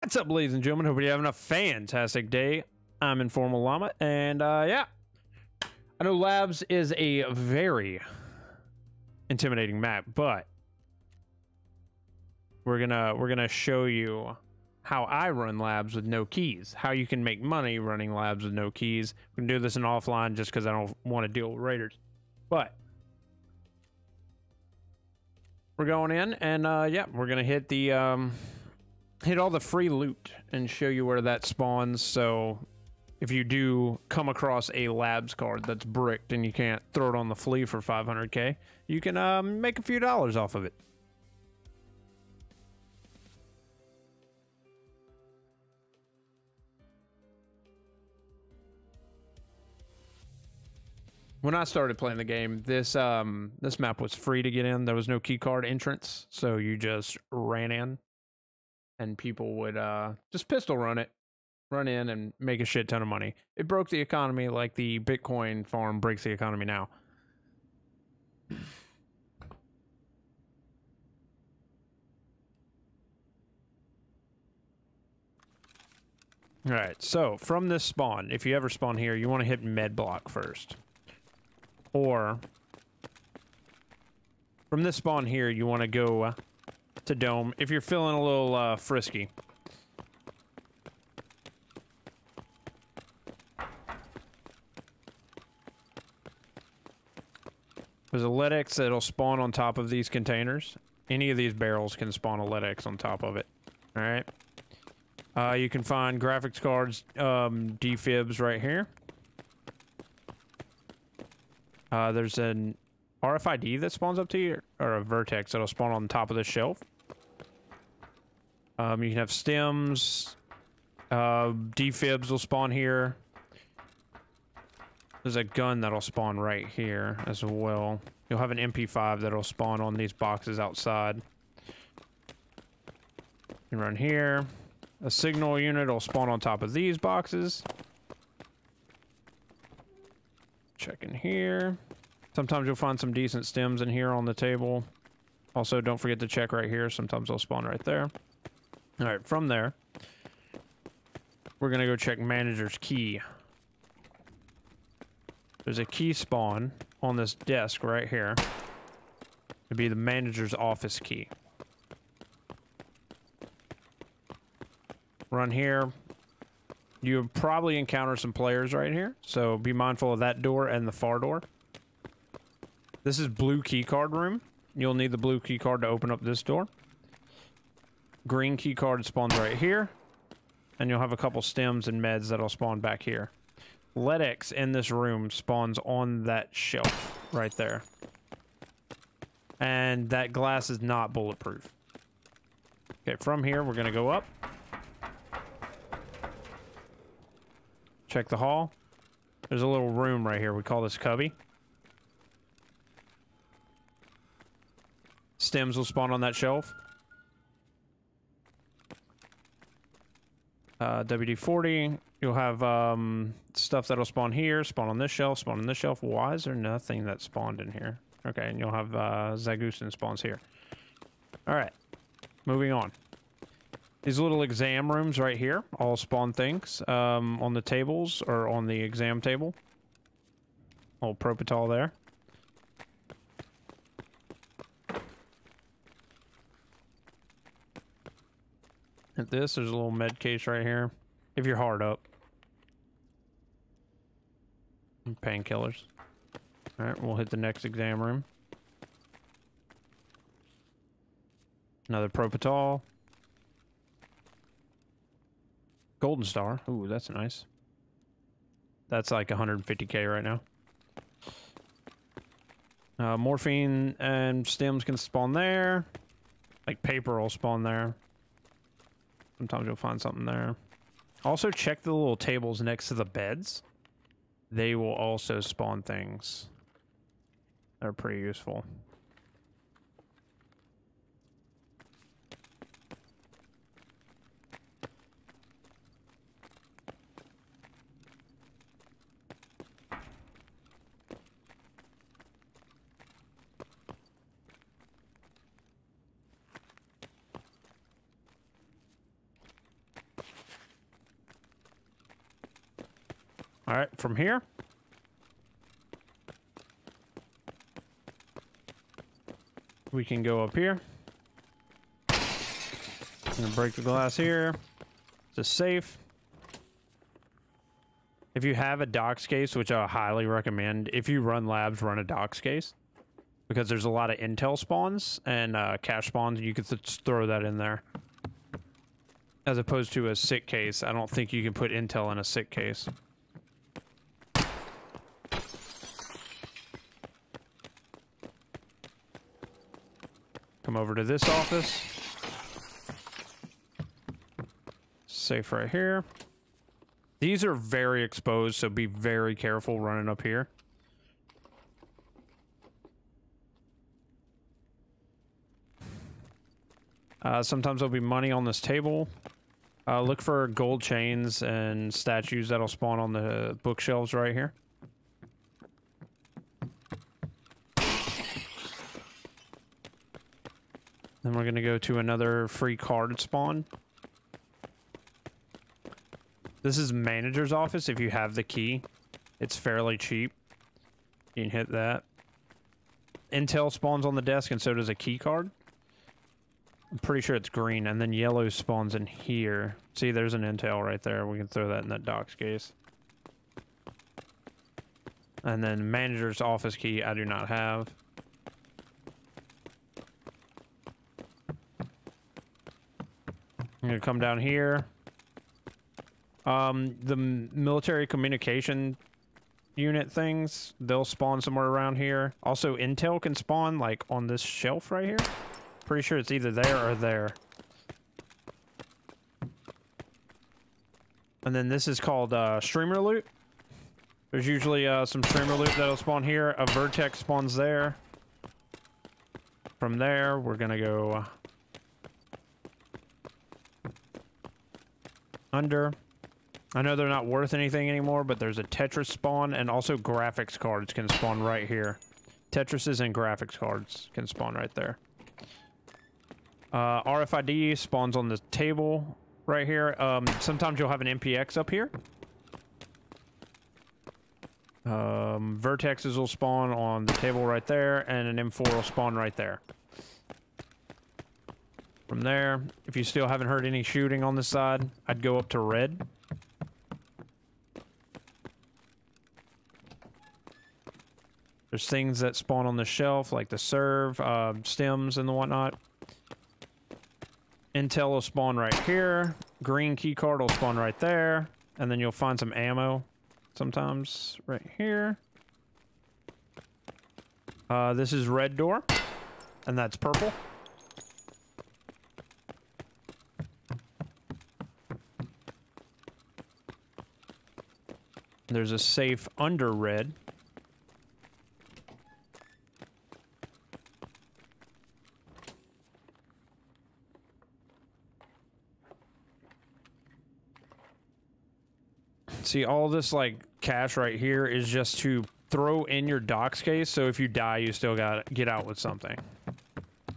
What's up, ladies and gentlemen? Hope you're having a fantastic day. I'm Informal Llama, and yeah, I know Labs is a very intimidating map, but we're gonna show you how I run Labs with no keys, how you can make money running Labs with no keys. We can do this in offline just because I don't want to deal with raiders, but we're going in, and yeah, we're gonna hit the hit all the free loot and show you where that spawns. So if you do come across a Labs card that's bricked and you can't throw it on the flea for 500k, you can make a few dollars off of it. When I started playing the game, this map was free to get in. There was no key card entrance, so you just ran in and people would just pistol run in and make a shit ton of money. It broke the economy like the Bitcoin farm breaks the economy now. All right, so from this spawn, if you ever spawn here, you want to hit med block first. Or from this spawn here, you want to go to dome if you're feeling a little frisky. There's a LEDX that'll spawn on top of these containers. Any of these barrels can spawn a LEDX on top of it. All right. You can find graphics cards, defibs right here. There's an RFID that spawns up to you, or a vertex that'll spawn on top of the shelf. You can have stems. Defibs will spawn here. There's a gun that'll spawn right here as well. You'll have an MP5 that'll spawn on these boxes outside. You can run here. A signal unit will spawn on top of these boxes. Check in here. Sometimes you'll find some decent stems in here on the table. Also, don't forget to check right here. Sometimes they'll spawn right there. All right, from there, we're gonna go check manager's key. There's a key spawn on this desk right here. It'd be the manager's office key. Run here. You'll probably encounter some players right here, so be mindful of that door and the far door. This is blue key card room. You'll need the blue key card to open up this door. Green key card spawns right here, and you'll have a couple stems and meds that'll spawn back here. LEDX in this room spawns on that shelf right there, and that glass is not bulletproof. Okay, from here we're gonna go up. Check the hall. There's a little room right here. We call this cubby. Stems will spawn on that shelf. WD-40. You'll have stuff that'll spawn here, spawn on this shelf, spawn on this shelf. Why is there nothing that spawned in here? Okay, and you'll have Zagusin spawns here. All right, moving on. These little exam rooms right here all spawn things on the tables or on the exam table. Old Propital there. At this, there's a little med case right here. If you're hard up. Painkillers. Alright, we'll hit the next exam room. Another Propital. Golden Star. Ooh, that's nice. That's like 150k right now. Morphine and stems can spawn there. Like paper will spawn there. Sometimes you'll find something there. Also check the little tables next to the beds. They will also spawn things. They're pretty useful. All right, from here. We can go up here. I'm gonna break the glass here. It's a safe. If you have a docs case, which I highly recommend, if you run labs, run a docs case. Because there's a lot of intel spawns and cache spawns. You could just throw that in there. As opposed to a sick case. I don't think you can put intel in a sick case. Come over to this office. Safe right here. These are very exposed, so be very careful running up here. Sometimes there'll be money on this table. Look for gold chains and statues that'll spawn on the bookshelves right here. Then we're going to go to another free card spawn. This is manager's office if you have the key. It's fairly cheap. You can hit that. Intel spawns on the desk and so does a key card. I'm pretty sure it's green, and then yellow spawns in here. See, there's an intel right there. We can throw that in that docs case. And then manager's office key I do not have. I'm gonna come down here. The military communication unit things, they'll spawn somewhere around here. Also, intel can spawn, like, on this shelf right here. Pretty sure it's either there or there. And then this is called streamer loot. There's usually some streamer loot that'll spawn here. A vertex spawns there. From there, we're gonna go under. I know they're not worth anything anymore, but there's a Tetris spawn, and also graphics cards can spawn right here. Tetrises and graphics cards can spawn right there. RFID spawns on the table right here. Sometimes you'll have an MPX up here. Vertexes will spawn on the table right there, and an M4 will spawn right there. From there, if you still haven't heard any shooting on this side, I'd go up to red. There's things that spawn on the shelf, like the serve, stems, and the whatnot. Intel will spawn right here. Green keycard will spawn right there. And then you'll find some ammo sometimes right here. This is red door. And that's purple. There's a safe under red. See, all this, like, cash right here is just to throw in your docs case, so if you die, you still gotta get out with something.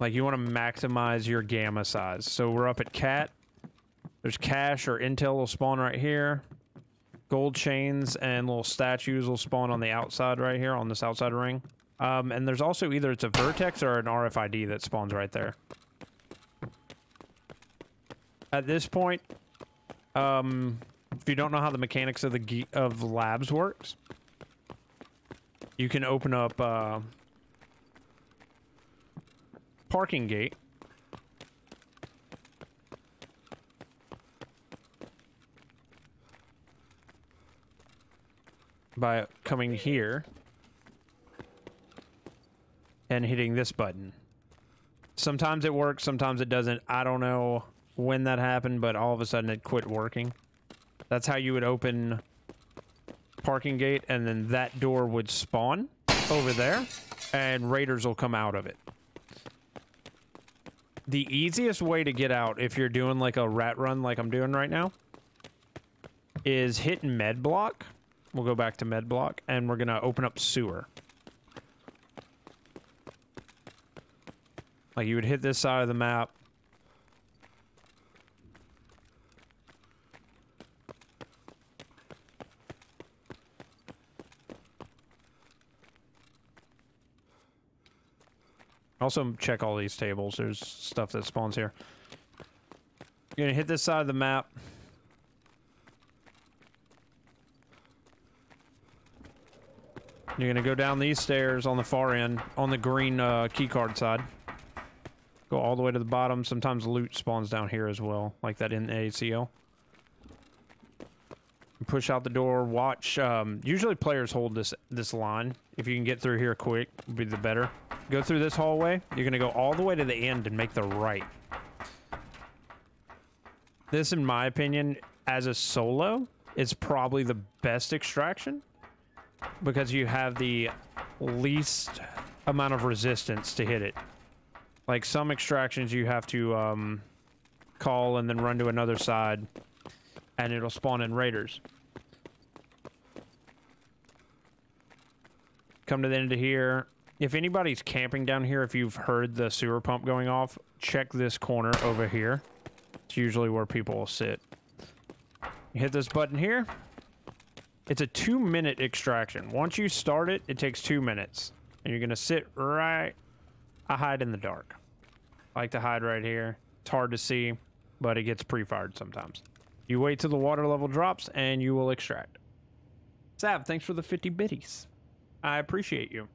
Like, you want to maximize your gamma size. So we're up at cat. There's cash or intel will spawn right here. Gold chains and little statues will spawn on the outside right here, on this outside ring. And there's also either it's a vertex or an RFID that spawns right there. At this point, if you don't know how the mechanics of the labs works, you can open up parking gate. By coming here and hitting this button. Sometimes it works, sometimes it doesn't. I don't know when that happened, but all of a sudden it quit working. That's how you would open parking gate, and then that door would spawn over there, and raiders will come out of it. The easiest way to get out, if you're doing like a rat run like I'm doing right now, is hit med block. We'll go back to med block, and we're gonna open up sewer. Like, you would hit this side of the map. Also, check all these tables. There's stuff that spawns here. You're gonna hit this side of the map. You're gonna go down these stairs on the far end, on the green keycard side. Go all the way to the bottom. Sometimes loot spawns down here as well, like that in ACL. Push out the door. Watch. Usually players hold this line. If you can get through here quick, would be the better. Go through this hallway. You're gonna go all the way to the end and make the right. This, in my opinion, as a solo, is probably the best extraction because you have the least amount of resistance to hit it. Like some extractions, you have to call and then run to another side, and it'll spawn in raiders. Come to the end of here. If anybody's camping down here, if you've heard the sewer pump going off, check this corner over here. It's usually where people will sit. You hit this button here. It's a 2-minute extraction. Once you start it, it takes 2 minutes. And you're gonna sit right... I hide in the dark. I like to hide right here. It's hard to see, but it gets pre-fired sometimes. You wait till the water level drops, and you will extract. Sav, thanks for the 50 biddies. I appreciate you.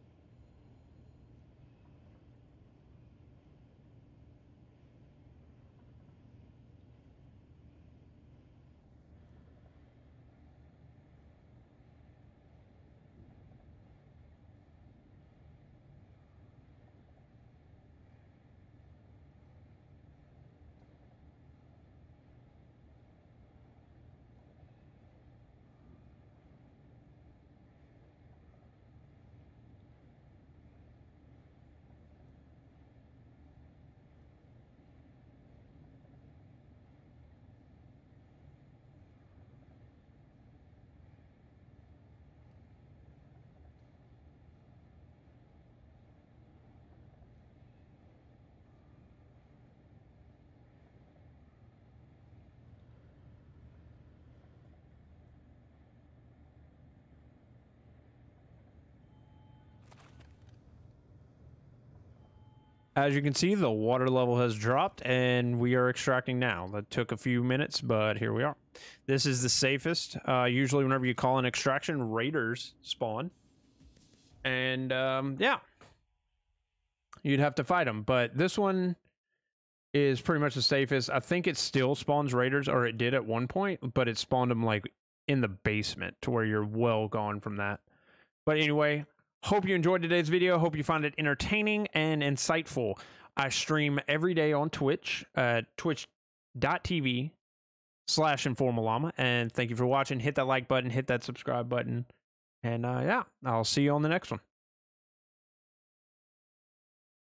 As you can see, the water level has dropped, and we are extracting now. That took a few minutes, but here we are. This is the safest. Usually whenever you call an extraction, raiders spawn. And, yeah. You'd have to fight them, but this one is pretty much the safest. I think it still spawns raiders, or it did at one point, but it spawned them, like, in the basement, to where you're well gone from that. But anyway... Hope you enjoyed today's video. Hope you found it entertaining and insightful. I stream every day on Twitch, twitch.tv/InformalLlama. And thank you for watching. Hit that like button, hit that subscribe button. And yeah, I'll see you on the next one.